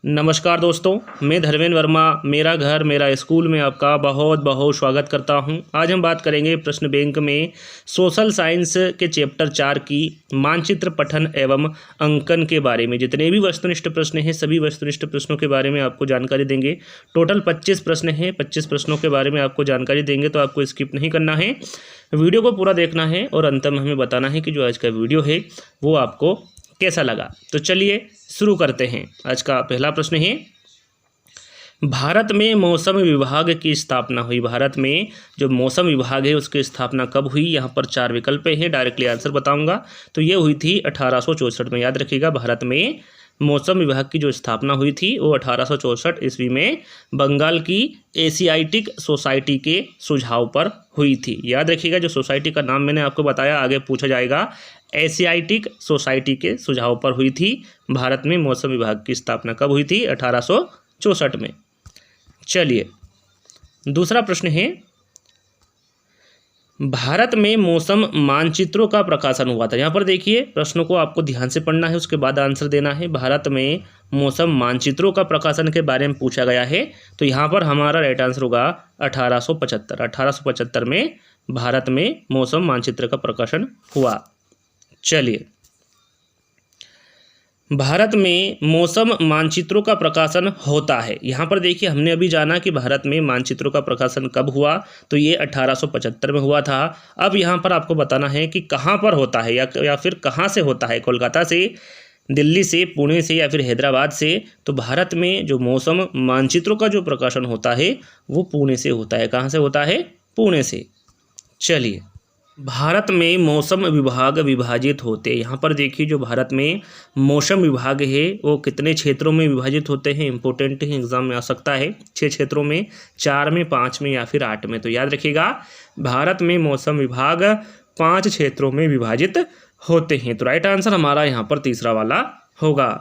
नमस्कार दोस्तों, मैं धर्मेंद्र वर्मा मेरा घर मेरा स्कूल में आपका बहुत बहुत स्वागत करता हूं। आज हम बात करेंगे प्रश्न बैंक में सोशल साइंस के चैप्टर 4 की मानचित्र पठन एवं अंकन के बारे में। जितने भी वस्तुनिष्ठ प्रश्न हैं सभी वस्तुनिष्ठ प्रश्नों के बारे में आपको जानकारी देंगे। टोटल 25 प्रश्न हैं, 25 प्रश्नों के बारे में आपको जानकारी देंगे, तो आपको स्किप नहीं करना है, वीडियो को पूरा देखना है और अंत में हमें बताना है कि जो आज का वीडियो है वो आपको कैसा लगा। तो चलिए शुरू करते हैं। आज का पहला प्रश्न है, भारत में मौसम विभाग की स्थापना हुई। भारत में जो मौसम विभाग है उसकी स्थापना कब हुई? यहाँ पर 4 विकल्प हैं, डायरेक्टली आंसर बताऊंगा। तो ये हुई थी 1864 में। याद रखिएगा, भारत में मौसम विभाग की जो स्थापना हुई थी वो 1864 ईस्वी में बंगाल की एशियाटिक सोसाइटी के सुझाव पर हुई थी। याद रखिएगा, जो सोसाइटी का नाम मैंने आपको बताया, आगे पूछा जाएगा। एशियाटिक सोसाइटी के सुझाव पर हुई थी। भारत में मौसम विभाग की स्थापना कब हुई थी? 1864 में। चलिए दूसरा प्रश्न है, भारत में मौसम मानचित्रों का प्रकाशन हुआ था। यहाँ पर देखिए, प्रश्नों को आपको ध्यान से पढ़ना है, उसके बाद आंसर देना है। भारत में मौसम मानचित्रों का प्रकाशन के बारे में पूछा गया है, तो यहाँ पर हमारा राइट आंसर होगा 1875। 1875 में भारत में मौसम मानचित्र का प्रकाशन हुआ। चलिए, भारत में मौसम मानचित्रों का प्रकाशन होता है। यहाँ पर देखिए, हमने अभी जाना कि भारत में मानचित्रों का प्रकाशन कब हुआ, तो ये 1875 में हुआ था। अब यहाँ पर आपको बताना है कि कहाँ पर होता है या फिर कहाँ से होता है, कोलकाता से, दिल्ली से, पुणे से या फिर हैदराबाद से। तो भारत में जो मौसम मानचित्रों का जो प्रकाशन होता है वो पुणे से होता है। कहाँ से होता है? पुणे से। चलिए, भारत में मौसम विभाग विभाजित होते हैं। यहाँ पर देखिए, जो भारत में मौसम विभाग है वो कितने क्षेत्रों में विभाजित होते हैं? इंपॉर्टेंट है, एग्जाम में आ सकता है। 6 क्षेत्रों में, 4 में, 5 में या फिर 8 में। तो याद रखिएगा, भारत में मौसम विभाग 5 क्षेत्रों में विभाजित होते हैं। तो राइट आंसर हमारा यहाँ पर तीसरा वाला होगा।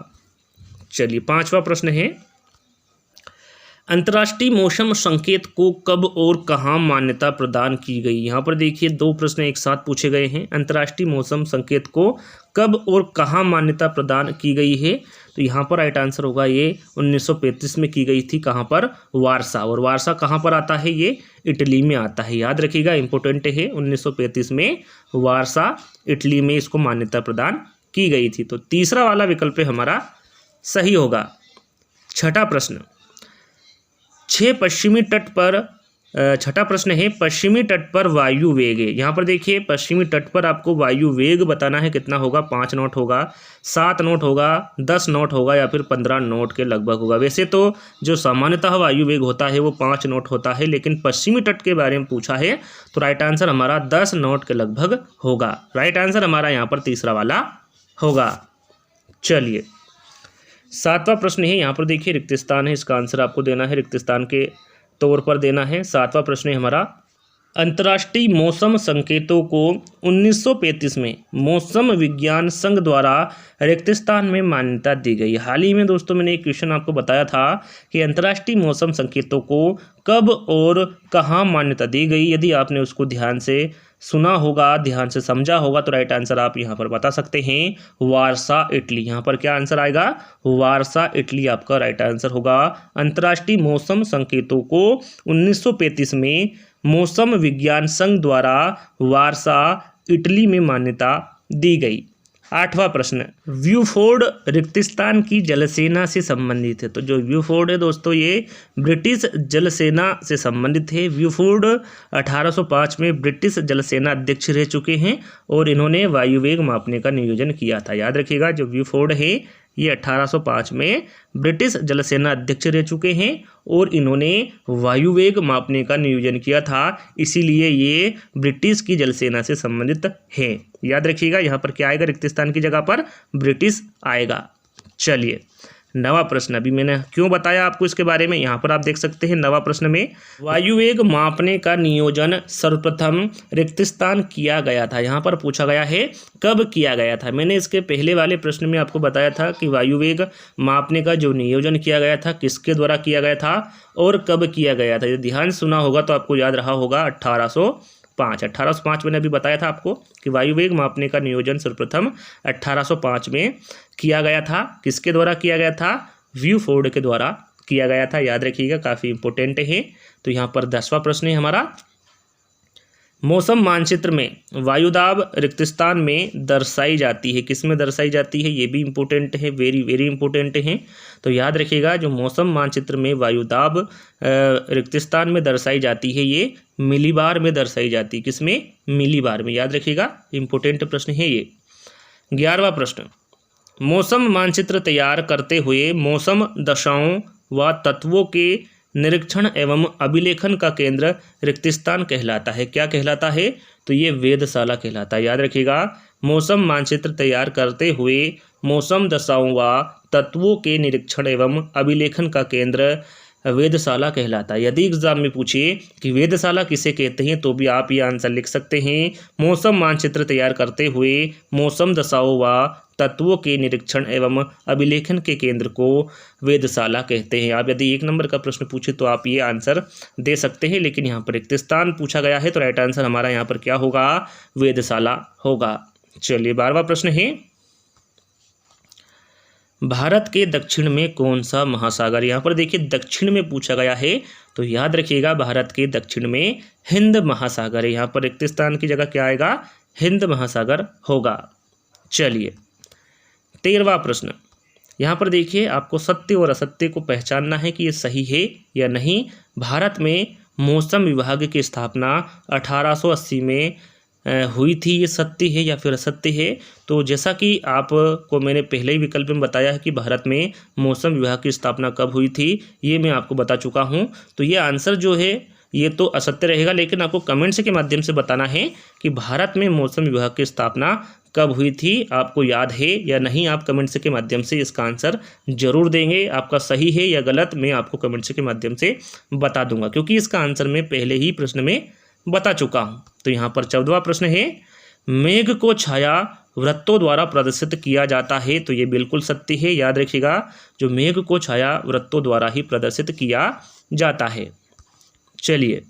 चलिए, 5वां प्रश्न है, अंतर्राष्ट्रीय मौसम संकेत को कब और कहाँ मान्यता प्रदान की गई? यहाँ पर देखिए, 2 प्रश्न एक साथ पूछे गए हैं। अंतर्राष्ट्रीय मौसम संकेत को कब और कहाँ मान्यता प्रदान की गई है? तो यहाँ पर राइट आंसर होगा ये 1935 में की गई थी। कहाँ पर? वारसा। और वारसा कहाँ पर आता है? ये इटली में आता है। याद रखिएगा, इंपॉर्टेंट है। 1935 में वारसा, इटली में इसको मान्यता प्रदान की गई थी। तो तीसरा वाला विकल्प हमारा सही होगा। छठा प्रश्न, 6 पश्चिमी तट पर, छठा प्रश्न है, पश्चिमी तट पर वायु वेग है। यहाँ पर देखिए, पश्चिमी तट पर आपको वायु वेग बताना है। कितना होगा? 5 नॉट होगा, 7 नॉट होगा, 10 नॉट होगा या फिर 15 नॉट के लगभग होगा। वैसे तो जो सामान्यतः वायु वेग होता है वो 5 नॉट होता है, लेकिन पश्चिमी तट के बारे में पूछा है तो राइट आंसर हमारा 10 नॉट के लगभग होगा। राइट आंसर हमारा यहाँ पर तीसरा वाला होगा। चलिए, 7वां प्रश्न है। यहाँ पर देखिए, रिक्तस्थान है, इसका आंसर आपको देना है, रिक्तस्थान के तौर पर देना है। 7वां प्रश्न है हमारा, अंतर्राष्ट्रीय मौसम संकेतों को 1935 में मौसम विज्ञान संघ द्वारा रिक्तस्थान में मान्यता दी गई। हाल ही में दोस्तों मैंने एक क्वेश्चन आपको बताया था कि अंतर्राष्ट्रीय मौसम संकेतों को कब और कहाँ मान्यता दी गई। यदि आपने उसको ध्यान से सुना होगा, ध्यान से समझा होगा, तो राइट आंसर आप यहाँ पर बता सकते हैं, वारसा, इटली। यहाँ पर क्या आंसर आएगा? वारसा, इटली आपका राइट आंसर होगा। अंतर्राष्ट्रीय मौसम संकेतों को 1935 में मौसम विज्ञान संघ द्वारा वारसा, इटली में मान्यता दी गई। 8वां प्रश्न, ब्यूफोर्ड रिक्तस्थान की जलसेना से संबंधित है। तो जो ब्यूफोर्ड है दोस्तों, ये ब्रिटिश जलसेना से संबंधित है। ब्यूफोर्ड 1805 में ब्रिटिश जलसेना अध्यक्ष रह चुके हैं और इन्होंने वायुवेग मापने का नियोजन किया था। याद रखिएगा, जो ब्यूफोर्ड है ये 1805 में ब्रिटिश जलसेना अध्यक्ष रह चुके हैं और इन्होंने वायुवेग मापने का नियोजन किया था, इसीलिए ये ब्रिटिश की जलसेना से संबंधित है। याद रखिएगा, यहाँ पर क्या आएगा? रिक्तस्थान की जगह पर ब्रिटिश आएगा। चलिए, 9वां प्रश्न, अभी मैंने क्यों बताया आपको इसके बारे में, यहाँ पर आप देख सकते हैं। 9वां प्रश्न में वायुवेग मापने का नियोजन सर्वप्रथम रिक्तस्थान किया गया था। यहाँ पर पूछा गया है कब किया गया था। मैंने इसके पहले वाले प्रश्न में आपको बताया था कि वायुवेग मापने का जो नियोजन किया गया था किसके द्वारा किया गया था और कब किया गया था। यदि ध्यान सुना होगा तो आपको याद रहा होगा 1805 मैंने अभी बताया था आपको कि वायुवेग मापने का नियोजन सर्वप्रथम 1805 में किया गया था। किसके द्वारा किया गया था? व्यूफोर्ड के द्वारा किया गया था। याद रखिएगा, काफ़ी इंपॉर्टेंट है। तो यहाँ पर 10वां प्रश्न है हमारा, मौसम मानचित्र में वायुदाब रिक्तस्थान में दर्शाई जाती है, किस में दर्शाई जाती है, ये भी इंपॉर्टेंट है, वेरी वेरी इंपॉर्टेंट है। तो याद रखिएगा, जो मौसम मानचित्र में वायुदाब रिक्तस्थान में दर्शाई जाती है, ये मिलीबार में दर्शाई जाती है, किसमें, मिलीबार में। याद रखिएगा, इंपॉर्टेंट प्रश्न है ये। 11वां प्रश्न, मौसम मानचित्र तैयार करते हुए मौसम दशाओं व तत्वों के निरीक्षण एवं अभिलेखन का केंद्र रिक्तस्थान कहलाता है, क्या कहलाता है, तो ये वेधशाला कहलाता है। याद रखिएगा, मौसम मानचित्र तैयार करते हुए मौसम दशाओं व तत्वों के निरीक्षण एवं अभिलेखन का केंद्र वेधशाला कहलाता है। यदि एग्जाम में पूछे कि वेधशाला किसे कहते हैं, तो भी आप ये आंसर लिख सकते हैं, मौसम मानचित्र तैयार करते हुए मौसम दशाओं व तत्वों के निरीक्षण एवं अभिलेखन के केंद्र को वेधशाला कहते हैं। आप यदि 1 नंबर का प्रश्न पूछे तो आप ये आंसर दे सकते हैं, लेकिन यहाँ पर रिक्तस्थान पूछा गया है, तो राइट आंसर हमारा यहाँ पर क्या होगा, वेधशाला होगा। चलिए 12वां प्रश्न है, भारत के दक्षिण में कौन सा महासागर, यहाँ पर देखिए दक्षिण में पूछा गया है, तो याद रखिएगा भारत के दक्षिण में हिंद महासागर है। यहाँ पर रिक्तस्थान की जगह क्या आएगा, हिंद महासागर होगा। चलिए 13वां प्रश्न, यहाँ पर देखिए आपको सत्य और असत्य को पहचानना है कि ये सही है या नहीं। भारत में मौसम विभाग की स्थापना 1880 में हुई थी, ये सत्य है या फिर असत्य है। तो जैसा कि आपको मैंने पहले ही विकल्प में बताया है कि भारत में मौसम विभाग की स्थापना कब हुई थी, ये मैं आपको बता चुका हूँ। तो ये आंसर जो है ये तो असत्य रहेगा, लेकिन आपको कमेंट्स के माध्यम से बताना है कि भारत में मौसम विभाग की स्थापना कब हुई थी, आपको याद है या नहीं। आप कमेंट्स के माध्यम से इसका आंसर जरूर देंगे, आपका सही है या गलत मैं आपको कमेंट्स के माध्यम से बता दूंगा, क्योंकि इसका आंसर मैं पहले ही प्रश्न में बता चुका हूँ। तो यहाँ पर 14वां प्रश्न है, मेघ को छाया वृत्तों द्वारा प्रदर्शित किया जाता है, तो ये बिल्कुल सत्य है। याद रखिएगा, जो मेघ को छाया वृत्तों द्वारा ही प्रदर्शित किया जाता है। चलिए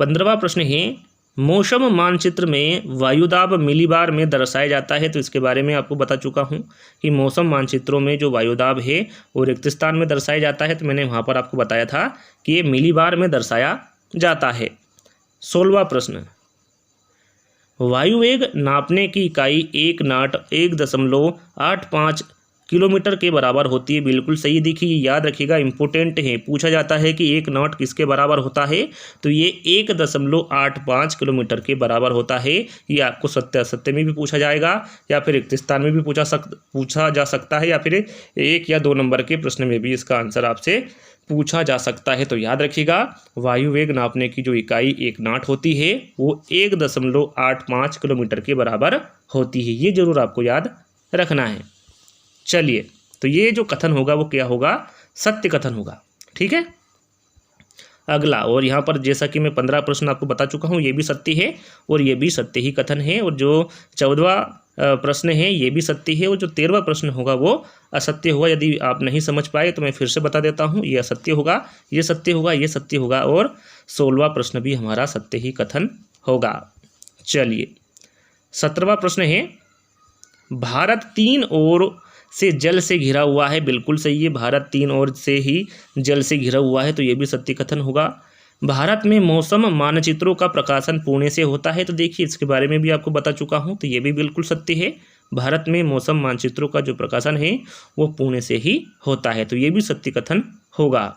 15वां प्रश्न है, मौसम मानचित्र में वायुदाब मिलीबार में दर्शाया जाता है, तो इसके बारे में आपको बता चुका हूँ कि मौसम मानचित्रों में जो वायुदाब है वो रिक्तस्थान में दर्शाया जाता है। तो मैंने वहाँ पर आपको बताया था कि ये मिलीबार में दर्शाया जाता है। 16वां प्रश्न, वायुवेग नापने की इकाई 1 नॉट 1.85 किलोमीटर के बराबर होती है, बिल्कुल सही। देखिए याद रखिएगा, इंपॉर्टेंट है, पूछा जाता है कि 1 नॉट किसके बराबर होता है, तो ये 1.85 किलोमीटर के बराबर होता है। ये आपको सत्य असत्य में भी पूछा जाएगा, या फिर रिक्तस्थान में भी पूछा जा सकता है, या फिर 1 या 2 नंबर के प्रश्न में भी इसका आंसर आपसे पूछा जा सकता है। तो याद रखिएगा, वायु वेग नापने की जो इकाई 1 नॉट होती है वो 1.85 किलोमीटर के बराबर होती है, ये जरूर आपको याद रखना है। चलिए, तो ये जो कथन होगा वो क्या होगा, सत्य कथन होगा, ठीक है। अगला, और यहाँ पर जैसा कि मैं 15 प्रश्न आपको बता चुका हूँ, ये भी सत्य है और ये भी सत्य ही कथन है, और जो 14वां प्रश्न है ये भी सत्य है, और जो 13वां प्रश्न होगा वो असत्य होगा। यदि आप नहीं समझ पाए तो मैं फिर से बता देता हूँ, ये असत्य होगा, ये सत्य होगा, ये सत्य होगा, और 16वां प्रश्न भी हमारा सत्य ही कथन होगा। चलिए 17वां प्रश्न है, भारत 3 ओर से जल से घिरा हुआ है, बिल्कुल सही है, भारत 3 ओर से ही जल से घिरा हुआ है, तो ये भी सत्य कथन होगा। भारत में मौसम मानचित्रों का प्रकाशन पुणे से होता है, तो देखिए इसके बारे में भी आपको बता चुका हूँ, तो ये भी बिल्कुल सत्य है। भारत में मौसम मानचित्रों का जो प्रकाशन है वो पुणे से ही होता है, तो ये भी सत्य कथन होगा।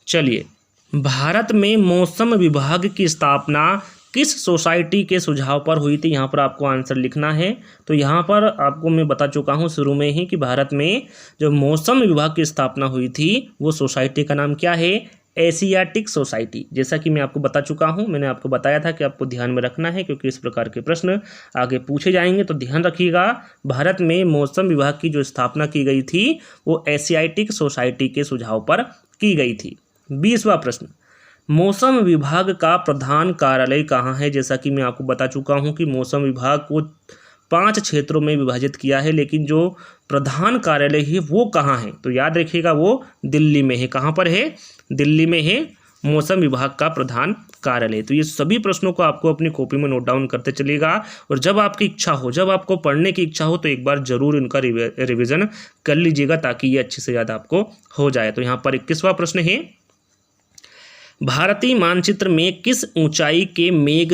चलिए, भारत में मौसम विभाग की स्थापना किस सोसाइटी के सुझाव पर हुई थी, यहाँ पर आपको आंसर लिखना है। तो यहाँ पर आपको मैं बता चुका हूँ शुरू में ही कि भारत में जो मौसम विभाग की स्थापना हुई थी वो सोसाइटी का नाम क्या है, एशियाटिक सोसाइटी। जैसा कि मैं आपको बता चुका हूँ, मैंने आपको बताया था कि आपको ध्यान में रखना है, क्योंकि इस प्रकार के प्रश्न आगे पूछे जाएंगे, तो ध्यान रखिएगा। भारत में मौसम विभाग की जो स्थापना की गई थी वो एशियाटिक सोसाइटी के सुझाव पर की गई थी। 20वां प्रश्न, मौसम विभाग का प्रधान कार्यालय कहाँ है। जैसा कि मैं आपको बता चुका हूँ कि मौसम विभाग को 5 क्षेत्रों में विभाजित किया है, लेकिन जो प्रधान कार्यालय है वो कहाँ है, तो याद रखिएगा वो दिल्ली में है। कहाँ पर है, दिल्ली में है मौसम विभाग का प्रधान कार्यालय। तो ये सभी प्रश्नों को आपको अपनी कॉपी में नोट डाउन करते चलिएगा और जब आपकी इच्छा हो, जब आपको पढ़ने की इच्छा हो तो एक बार जरूर इनका रिवीजन कर लीजिएगा ताकि ये अच्छे से याद आपको हो जाए। तो यहाँ पर 21वां प्रश्न है, भारतीय मानचित्र में किस ऊंचाई के मेघ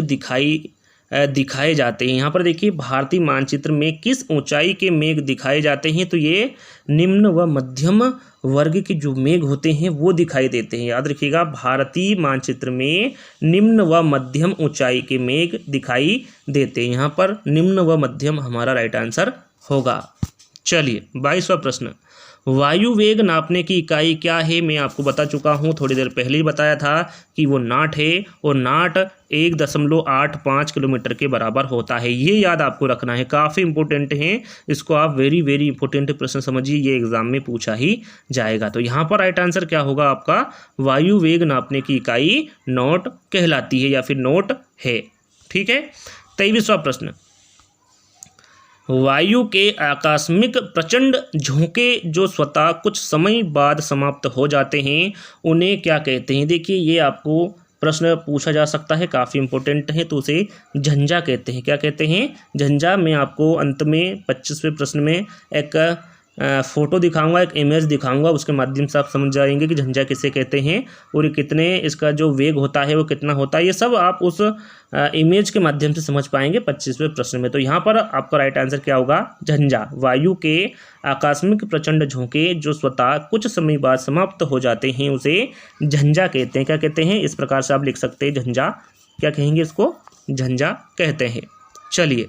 दिखाए जाते हैं। यहाँ पर देखिए भारतीय मानचित्र में किस ऊंचाई के मेघ दिखाए जाते हैं। तो ये निम्न व मध्यम वर्ग के जो मेघ होते हैं वो दिखाई देते हैं। याद रखिएगा, भारतीय मानचित्र में निम्न व मध्यम ऊंचाई के मेघ दिखाई देते हैं। यहाँ पर निम्न व मध्यम हमारा राइट आंसर होगा। चलिए 22वां प्रश्न, वायु वेग नापने की इकाई क्या है। मैं आपको बता चुका हूँ, थोड़ी देर पहले ही बताया था कि वो नाट है और नाट 1.85 किलोमीटर के बराबर होता है। ये याद आपको रखना है, काफ़ी इंपॉर्टेंट है, इसको आप वेरी वेरी इंपॉर्टेंट प्रश्न समझिए, ये एग्जाम में पूछा ही जाएगा। तो यहाँ पर राइट आंसर क्या होगा आपका, वायु वेग नापने की इकाई नॉट कहलाती है या फिर नॉट है। ठीक है। 23वां प्रश्न, वायु के आकस्मिक प्रचंड झोंके जो स्वतः कुछ समय बाद समाप्त हो जाते हैं उन्हें क्या कहते हैं। देखिए ये आपको प्रश्न पूछा जा सकता है, काफ़ी इंपॉर्टेंट है, तो उसे झंझा कहते हैं। क्या कहते हैं, झंझा। मैं आपको अंत में 25वें प्रश्न में एक फोटो दिखाऊंगा, एक इमेज दिखाऊंगा, उसके माध्यम से आप समझ जाएंगे कि झंझा किसे कहते हैं और ये कितने, इसका जो वेग होता है वो कितना होता है, ये सब आप उस इमेज के माध्यम से समझ पाएंगे 25वें प्रश्न में। तो यहाँ पर आपका राइट आंसर क्या होगा, झंझा। वायु के आकस्मिक प्रचंड झोंके जो स्वतः कुछ समय बाद समाप्त हो जाते हैं उसे झंझा कहते हैं। क्या कहते हैं, इस प्रकार से आप लिख सकते हैं, झंझा। क्या कहेंगे इसको, झंझा कहते हैं। चलिए,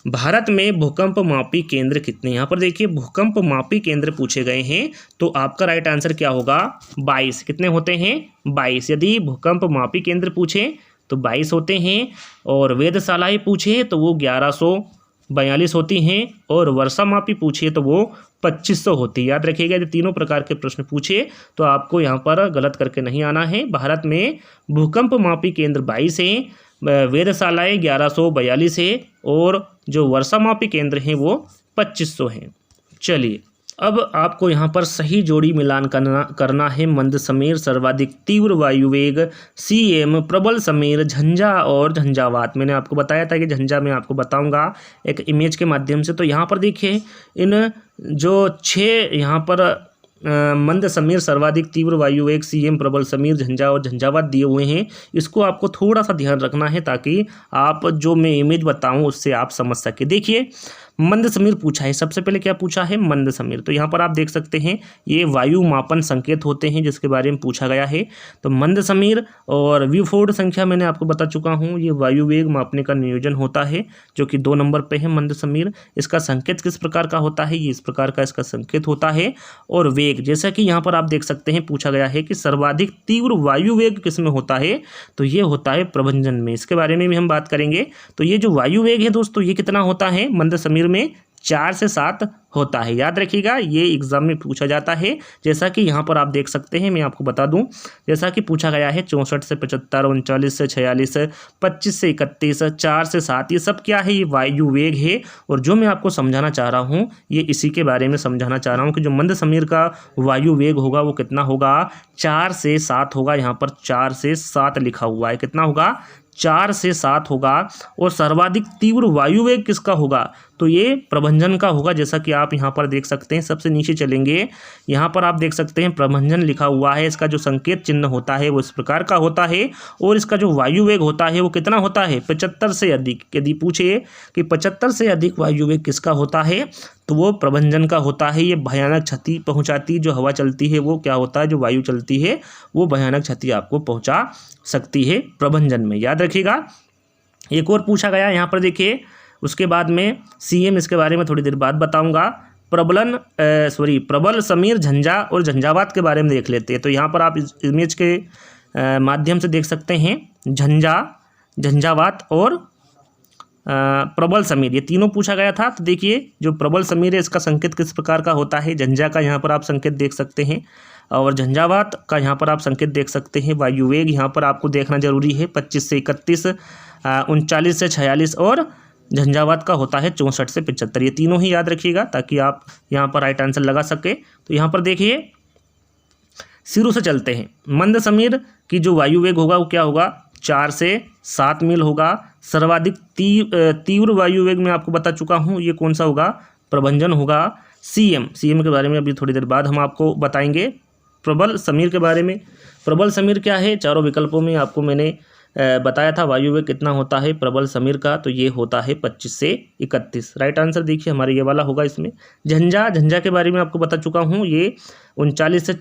भारत में भूकंप मापी केंद्र कितने। यहाँ पर देखिए भूकंप मापी केंद्र पूछे गए हैं, तो आपका राइट आंसर क्या होगा, 22। कितने होते हैं, 22। यदि भूकंप मापी केंद्र पूछे तो 22 होते हैं और वेधशालाएँ पूछे तो वो 1142 होती हैं और वर्षा मापी पूछे तो वो 2500 होती है। याद रखिएगा, यदि तीनों प्रकार के प्रश्न पूछे तो आपको यहाँ पर गलत करके नहीं आना है। भारत में भूकंप मापी केंद्र 22 हैं, वेधशालाएँ 1142 है और जो वर्षा मापी केंद्र हैं वो 2500 हैं। चलिए, अब आपको यहाँ पर सही जोड़ी मिलान करना है। मंद समीर, सर्वाधिक तीव्र वायुवेग, CM, प्रबल समीर, झंझा और झंझावात। मैंने आपको बताया था कि झंझा मैं आपको बताऊंगा एक इमेज के माध्यम से। तो यहाँ पर देखिए इन जो 6 यहाँ पर मंद समीर, सर्वाधिक तीव्र वायुवेग, CM, प्रबल समीर, झंझा और झंझावात दिए हुए हैं, इसको आपको थोड़ा सा ध्यान रखना है ताकि आप जो मैं इमेज बताऊं उससे आप समझ सके। देखिए मंद समीर पूछा है, सबसे पहले क्या पूछा है, मंद समीर। तो यहाँ पर आप देख सकते हैं ये वायु मापन संकेत होते हैं जिसके बारे में पूछा गया है। तो मंद समीर और व्यूफोर्ड संख्या मैंने आपको बता चुका हूँ, ये वायु वेग मापने का नियोजन होता है जो कि 2 नंबर पे है मंद समीर। इसका संकेत किस प्रकार का होता है, ये इस प्रकार का इसका संकेत होता है। और वेग, जैसा कि यहाँ पर आप देख सकते हैं पूछा गया है कि सर्वाधिक तीव्र वायु वेग किस में होता है, तो ये होता है प्रभंजन में। इसके बारे में भी हम बात करेंगे। तो ये जो वायु वेग है दोस्तों, ये कितना होता है मंद समीर में, 4 से 7 होता है। याद रखिएगा, ये एग्जाम में पूछा जाता है। जैसा कि यहाँ पर आप देख सकते हैं, मैं आपको बता दूं, जैसा कि पूछा गया है 64 से 75, 39 से 46, 25 से 31, 4 से 7, ये सब क्या है, ये वायु वेग है। और जो मैं आपको समझाना चाह रहा हूँ ये इसी के बारे में समझाना चाह रहा हूँ कि जो मंद समीर का वायु वेग होगा वो कितना होगा, 4 से 7 होगा। यहाँ पर 4 से 7 लिखा हुआ है, कितना होगा, 4 से 7 होगा। और सर्वाधिक तीव्र वायु वेग किसका होगा, तो ये प्रभंजन का होगा। जैसा कि आप यहाँ पर देख सकते हैं, सबसे नीचे चलेंगे, यहाँ पर आप देख सकते हैं प्रभंजन लिखा हुआ है। इसका जो संकेत चिन्ह होता है वो इस प्रकार का होता है और इसका जो वायु वेग होता है वो कितना होता है, 75 से अधिक। यदि पूछे कि 75 से अधिक वायु वेग किसका होता है, तो वो प्रभंजन का होता है। ये भयानक क्षति पहुँचाती, जो हवा चलती है वो क्या होता है, जो वायु चलती है वो भयानक क्षति आपको पहुँचा सकती है प्रभंजन में। याद रखिएगा। एक और पूछा गया यहाँ पर देखिए, उसके बाद में CM, इसके बारे में थोड़ी देर बाद बताऊंगा। प्रबल समीर, झंझा और झंझावात के बारे में देख लेते हैं। तो यहाँ पर आप इस इमेज के माध्यम से देख सकते हैं झंझा, झंझावात और प्रबल समीर, ये तीनों पूछा गया था। तो देखिए जो प्रबल समीर है इसका संकेत किस प्रकार का होता है, झंझा का यहाँ पर आप संकेत देख सकते हैं और झंझावात का यहाँ पर आप संकेत देख सकते हैं। वायु वेग यहाँ पर आपको देखना जरूरी है, 25 से 31, 39 से 46 और झंझावात का होता है 64 से 75। ये तीनों ही याद रखिएगा ताकि आप यहाँ पर राइट आंसर लगा सके। तो यहाँ पर देखिए शुरू से चलते हैं। मंद समीर की जो वायु वेग होगा वो क्या होगा, 4 से 7 मील होगा। सर्वाधिक तीव्र वायु वेग मैं आपको बता चुका हूँ, ये कौन सा होगा, प्रभंजन होगा। सीएम के बारे में अभी थोड़ी देर बाद हम आपको बताएंगे। प्रबल समीर के बारे में, प्रबल समीर क्या है, चारों विकल्पों में आपको मैंने बताया था वायु वेग कितना होता है प्रबल समीर का, तो ये होता है 25 से 31। राइट आंसर देखिए हमारे ये वाला होगा इसमें। झंझा के बारे में आपको बता चुका हूँ, ये 39 से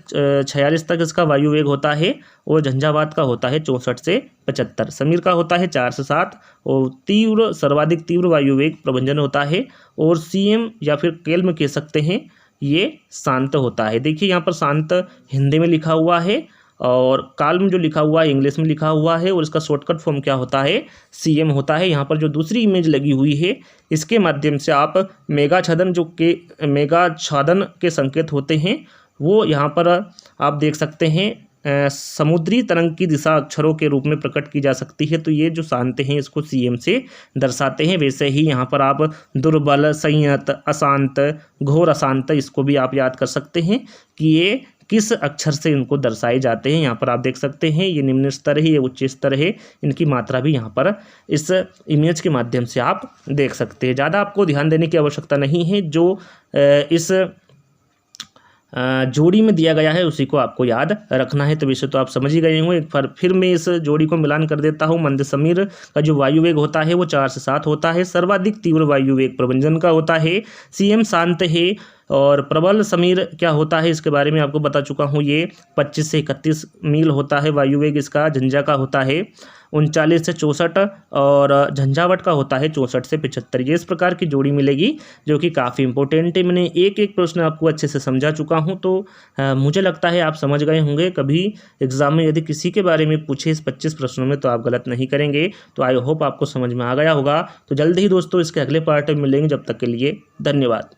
46 तक इसका वायु वेग होता है, और झंझावात का होता है 64 से 75। समीर का होता है 4 से 7, और सर्वाधिक तीव्र वायु वेग प्रभंजन होता है। और सीएम या फिर केल्म कह सकते हैं, ये शांत होता है। देखिए यहाँ पर शांत हिंदी में लिखा हुआ है, और काल्म जो लिखा हुआ है इंग्लिश में लिखा हुआ है, और इसका शॉर्टकट फॉर्म क्या होता है, सीएम होता है। यहाँ पर जो दूसरी इमेज लगी हुई है, इसके माध्यम से आप मेघाच्छादन के संकेत होते हैं, वो यहाँ पर आप देख सकते हैं। समुद्री तरंग की दिशा अक्षरों के रूप में प्रकट की जा सकती है, तो ये जो शांत हैं इसको सीएम से दर्शाते हैं। वैसे ही यहाँ पर आप दुर्बल, संयत, अशांत, घोर अशांत, इसको भी आप याद कर सकते हैं कि ये किस अक्षर से इनको दर्शाए जाते हैं। यहाँ पर आप देख सकते हैं ये निम्न स्तर है, ये उच्च स्तर है, इनकी मात्रा भी यहाँ पर इस इमेज के माध्यम से आप देख सकते हैं। ज़्यादा आपको ध्यान देने की आवश्यकता नहीं है, जो इस जोड़ी में दिया गया है उसी को आपको याद रखना है। तो वैसे तो आप समझ ही गए होंगे, एक बार फिर मैं इस जोड़ी को मिलान कर देता हूँ। मंद समीर का जो वायु वेग होता है वो 4 से 7 होता है। सर्वाधिक तीव्र वायु वेग प्रभंजन का होता है। सीएम शांत है। और प्रबल समीर क्या होता है इसके बारे में आपको बता चुका हूँ, ये 25 से 31 मील होता है वायु वेग इसका। झंझा का होता है 39 से 64, और झंझावत का होता है 64 से 75। ये इस प्रकार की जोड़ी मिलेगी जो कि काफ़ी इंपॉर्टेंट है। मैंने एक एक प्रश्न आपको अच्छे से समझा चुका हूँ, तो मुझे लगता है आप समझ गए होंगे। कभी एग्जाम में यदि किसी के बारे में पूछे इस 25 प्रश्नों में, तो आप गलत नहीं करेंगे। तो आई होप आपको समझ में आ गया होगा। तो जल्द ही दोस्तों इसके अगले पार्ट में मिलेंगे, जब तक के लिए धन्यवाद।